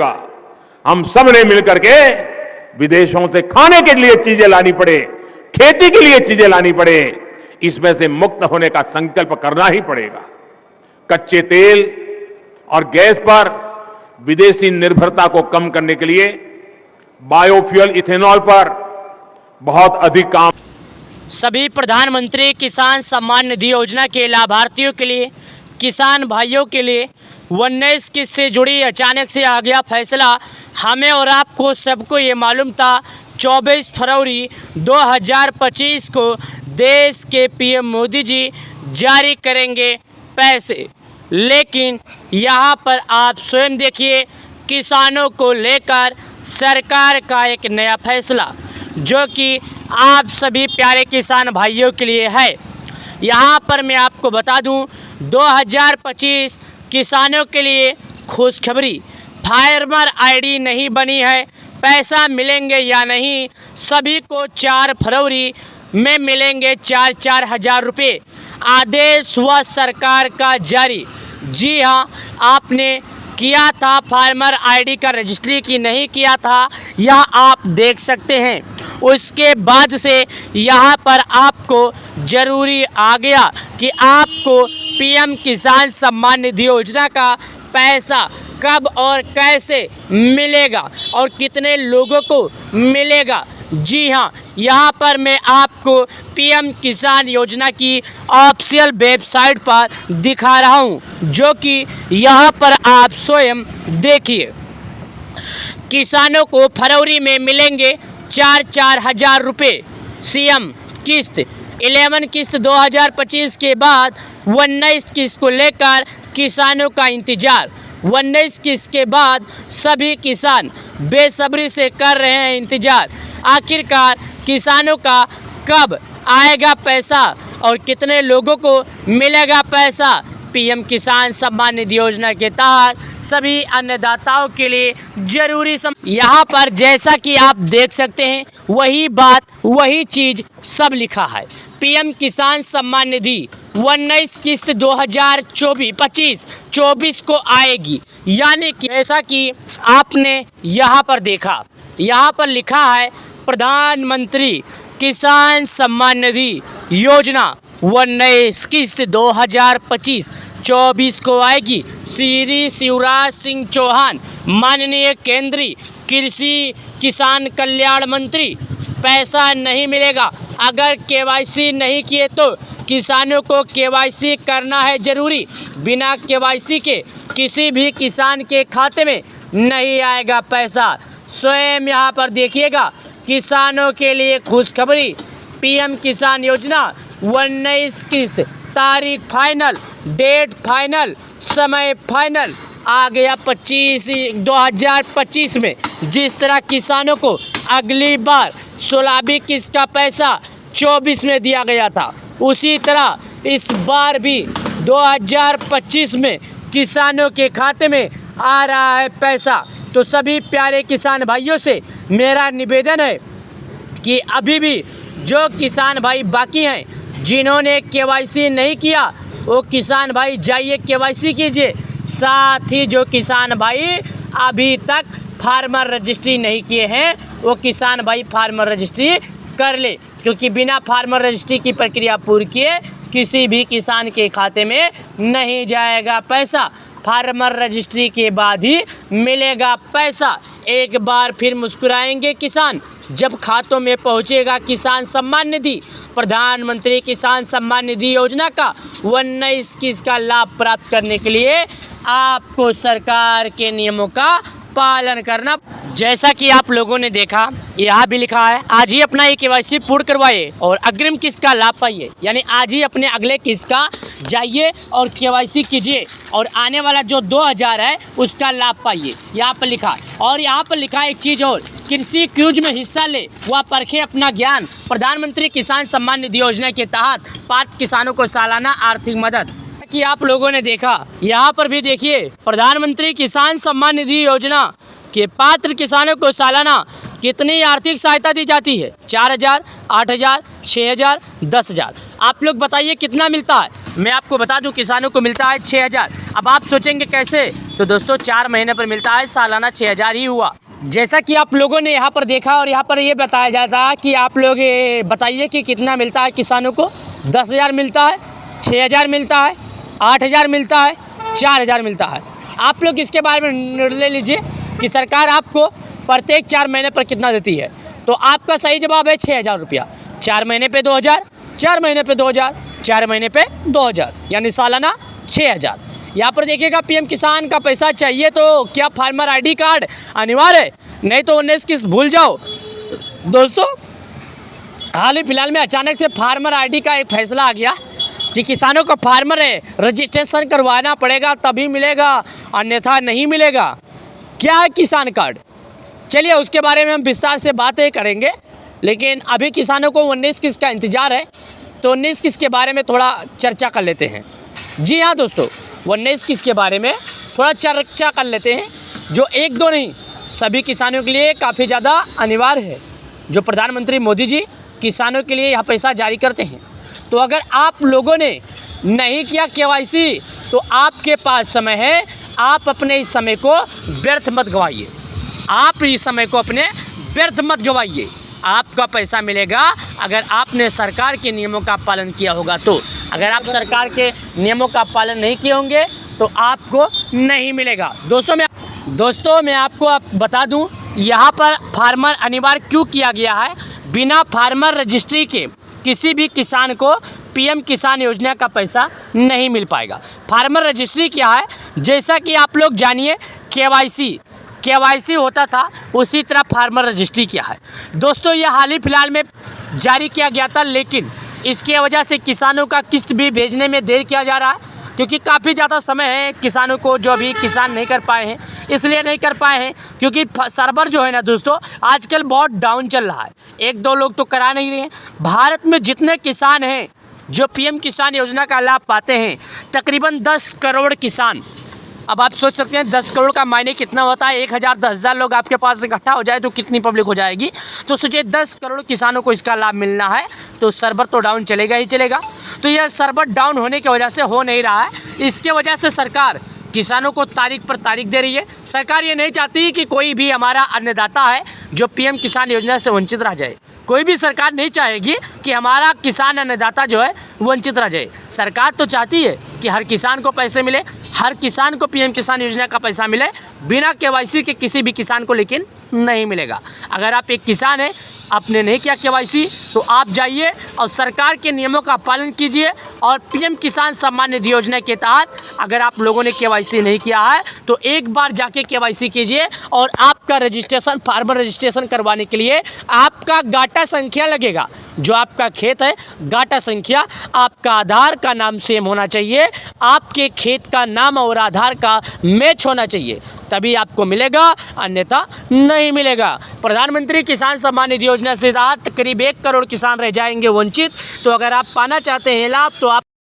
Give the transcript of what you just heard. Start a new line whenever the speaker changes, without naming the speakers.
हम सब ने मिलकर के विदेशों से खाने के लिए चीजें लानी पड़े, खेती के लिए चीजें लानी पड़े, इसमें से मुक्त होने का संकल्प करना ही पड़ेगा। कच्चे तेल और गैस पर विदेशी निर्भरता को कम करने के लिए बायोफ्यूल इथेनॉल पर बहुत अधिक काम।
सभी प्रधानमंत्री किसान सम्मान निधि योजना के लाभार्थियों के लिए, किसान भाइयों के लिए 19 किस्त से जुड़ी अचानक से आ गया फैसला। हमें और आपको सबको ये मालूम था 24 फरवरी 2025 को देश के पीएम मोदी जी जारी करेंगे पैसे, लेकिन यहाँ पर आप स्वयं देखिए किसानों को लेकर सरकार का एक नया फैसला जो कि आप सभी प्यारे किसान भाइयों के लिए है। यहाँ पर मैं आपको बता दूं 2025 किसानों के लिए खुशखबरी, फार्मर आईडी नहीं बनी है, पैसा मिलेंगे या नहीं, सभी को 4 फरवरी में मिलेंगे 4-4 हज़ार रुपये। आदेश हुआ सरकार का जारी। जी हाँ, आपने किया था फार्मर आईडी का रजिस्ट्री की नहीं किया था, यह आप देख सकते हैं। उसके बाद से यहाँ पर आपको ज़रूरी आ गया कि आपको पीएम किसान सम्मान निधि योजना का पैसा कब और कैसे मिलेगा और कितने लोगों को मिलेगा। जी हाँ, यहाँ पर मैं आपको पीएम किसान योजना की ऑफिशियल वेबसाइट पर दिखा रहा हूँ, जो कि यहाँ पर आप स्वयं देखिए। किसानों को फरवरी में मिलेंगे 4-4 हज़ार रुपये सीएम किस्त, 11 किस्त 2025 के बाद 19 किस्त को लेकर किसानों का इंतज़ार। 19 किस्त के बाद सभी किसान बेसब्री से कर रहे हैं इंतज़ार। आखिरकार किसानों का कब आएगा पैसा और कितने लोगों को मिलेगा पैसा। पीएम किसान सम्मान निधि योजना के तहत सभी अन्नदाताओं के लिए जरूरी यहाँ पर जैसा कि आप देख सकते हैं वही बात वही चीज़ सब लिखा है। पीएम किसान सम्मान निधि 19 किस्त 2024 को आएगी, यानी कि जैसा कि आपने यहाँ पर देखा, यहाँ पर लिखा है प्रधानमंत्री किसान सम्मान निधि योजना 19 किस्त 2025-24 को आएगी। श्री शिवराज सिंह चौहान माननीय केंद्रीय कृषि किसान कल्याण मंत्री, पैसा नहीं मिलेगा अगर केवाईसी नहीं किए तो किसानों को केवाईसी करना है ज़रूरी। बिना केवाईसी के किसी भी किसान के खाते में नहीं आएगा पैसा। स्वयं यहाँ पर देखिएगा किसानों के लिए खुशखबरी, पीएम किसान योजना 19 किस्त, तारीख फाइनल, डेट फाइनल, समय फाइनल आ गया 2025 में। जिस तरह किसानों को अगली बार 16वीं किस्त का पैसा 24 में दिया गया था, उसी तरह इस बार भी 2025 में किसानों के खाते में आ रहा है पैसा। तो सभी प्यारे किसान भाइयों से मेरा निवेदन है कि अभी भी जो किसान भाई बाकी हैं, जिन्होंने केवाईसी नहीं किया, वो किसान भाई जाइए केवाईसी कीजिए। साथ ही जो किसान भाई अभी तक फार्मर रजिस्ट्री नहीं किए हैं, वो किसान भाई फार्मर रजिस्ट्री कर ले, क्योंकि बिना फार्मर रजिस्ट्री की प्रक्रिया पूरी किए किसी भी किसान के खाते में नहीं जाएगा पैसा। फार्मर रजिस्ट्री के बाद ही मिलेगा पैसा। एक बार फिर मुस्कुराएंगे किसान जब खातों में पहुंचेगा किसान सम्मान निधि। प्रधानमंत्री किसान सम्मान निधि योजना का 19 किस्त का लाभ प्राप्त करने के लिए आपको सरकार के नियमों का पालन करना। जैसा कि आप लोगों ने देखा, यहाँ भी लिखा है आज ही अपना केवाईसी पूर्ण करवाइए और अग्रिम किस्त का लाभ पाइए, यानी आज ही अपने अगले किस्त का जाइए और केवाईसी कीजिए और आने वाला जो 2000 है उसका लाभ पाइए, यहाँ पर लिखा है। और यहाँ पर लिखा है एक चीज़ और, कृषि क्यूज में हिस्सा ले व परखे अपना ज्ञान। प्रधानमंत्री किसान सम्मान निधि योजना के तहत पात्र किसानों को सालाना आर्थिक मदद कि आप लोगों ने देखा। यहाँ पर भी देखिए प्रधानमंत्री किसान सम्मान निधि योजना के पात्र किसानों को सालाना कितनी आर्थिक सहायता दी जाती है? 4,000, 8,000, 6,000, 10,000। आप लोग बताइए कितना मिलता है? मैं आपको बता दूं किसानों को मिलता है 6,000। अब आप सोचेंगे कैसे, तो दोस्तों 4 महीने पर मिलता है, सालाना 6,000 ही हुआ। जैसा कि आप लोगों ने यहाँ पर देखा और यहाँ पर ये बताया जाता है कि आप लोग ये बताइए कि कितना मिलता है किसानों को। 10,000 मिलता है, 6,000 मिलता है, 8,000 मिलता है, 4,000 मिलता है। आप लोग इसके बारे में निर्णय लीजिए कि सरकार आपको प्रत्येक 4 महीने पर कितना देती है। तो आपका सही जवाब है 6,000 रुपया। 4 महीने पे 2,000, 4 महीने पे 2,000, 4 महीने पे 2,000, यानी सालाना 6,000। यहाँ पर देखिएगा पीएम किसान का पैसा चाहिए तो क्या फार्मर आईडी कार्ड अनिवार्य है? नहीं तो 19 किस्त भूल जाओ। दोस्तों हाल ही फिलहाल में अचानक से फार्मर आईडी का एक फैसला आ गया कि किसानों को फार्मर रजिस्ट्रेशन करवाना पड़ेगा तभी मिलेगा, अन्यथा नहीं मिलेगा। क्या है किसान कार्ड? चलिए उसके बारे में हम विस्तार से बातें करेंगे, लेकिन अभी किसानों को 19 किस्त का इंतज़ार है, तो 19 किस्त के बारे में थोड़ा चर्चा कर लेते हैं। जी हाँ दोस्तों, 19 किस्त के बारे में थोड़ा चर्चा कर लेते हैं, जो एक दो नहीं सभी किसानों के लिए काफ़ी ज़्यादा अनिवार्य है। जो प्रधानमंत्री मोदी जी किसानों के लिए यह पैसा जारी करते हैं, तो अगर आप लोगों ने नहीं किया केवाईसी तो आपके पास समय है, आप अपने इस समय को व्यर्थ मत गवाइए। आप इस समय को अपने व्यर्थ मत गवाइए। आपका पैसा मिलेगा अगर आपने सरकार के नियमों का पालन किया होगा। तो अगर आप सरकार के नियमों का पालन नहीं किए होंगे तो आपको नहीं मिलेगा। दोस्तों मैं आपको बता दूं, यहाँ पर फार्मर अनिवार्य क्यों किया गया है। बिना फार्मर रजिस्ट्री के किसी भी किसान को पीएम किसान योजना का पैसा नहीं मिल पाएगा। फार्मर रजिस्ट्री क्या है, जैसा कि आप लोग जानिए केवाईसी होता था, उसी तरह फार्मर रजिस्ट्री क्या है। दोस्तों ये हाल ही फिलहाल में जारी किया गया था, लेकिन इसकी वजह से किसानों का किस्त भी भेजने में देर किया जा रहा है, क्योंकि काफ़ी ज़्यादा समय है किसानों को, जो अभी किसान नहीं कर पाए हैं। इसलिए नहीं कर पाए हैं क्योंकि सर्वर जो है ना दोस्तों आजकल बहुत डाउन चल रहा है। 1-2 लोग तो करा नहीं रहे हैं। भारत में जितने किसान हैं जो पीएम किसान योजना का लाभ पाते हैं, तकरीबन 10 करोड़ किसान। अब आप सोच सकते हैं 10 करोड़ का मायने कितना होता है। 1,000 10,000 लोग आपके पास इकट्ठा हो जाए तो कितनी पब्लिक हो जाएगी। तो सोचिए 10 करोड़ किसानों को इसका लाभ मिलना है, तो सर्वर तो डाउन चलेगा ही चलेगा। तो यह सर्वर डाउन होने की वजह से हो नहीं रहा है। इसके वजह से सरकार किसानों को तारीख पर तारीख दे रही है। सरकार ये नहीं चाहती कि कोई भी हमारा अन्नदाता है जो पीएम किसान योजना से वंचित रह जाए। कोई भी सरकार नहीं चाहेगी कि हमारा किसान अन्नदाता जो है वंचित रह जाए। सरकार तो चाहती है कि हर किसान को पैसे मिले, हर किसान को पीएम किसान योजना का पैसा मिले। बिना केवाईसी के किसी भी किसान को लेकिन नहीं मिलेगा। अगर आप एक किसान हैं, आपने नहीं किया केवाईसी, तो आप जाइए और सरकार के नियमों का पालन कीजिए। और पीएम किसान सम्मान निधि योजना के तहत अगर आप लोगों ने केवाईसी नहीं किया है तो एक बार जाके केवाईसी कीजिए, और आपका रजिस्ट्रेशन फार्मर रजिस्ट्रेशन करवाने के लिए आपका गाटा संख्या लगेगा। जो आपका खेत है, गाटा संख्या आपका आधार का नाम सेम होना चाहिए। आपके खेत का नाम और आधार का मैच होना चाहिए, तभी आपको मिलेगा, अन्यथा नहीं मिलेगा। प्रधानमंत्री किसान सम्मान निधि योजना से करीब 1 करोड़ किसान रह जाएंगे वंचित। तो अगर आप पाना चाहते हैं लाभ तो आप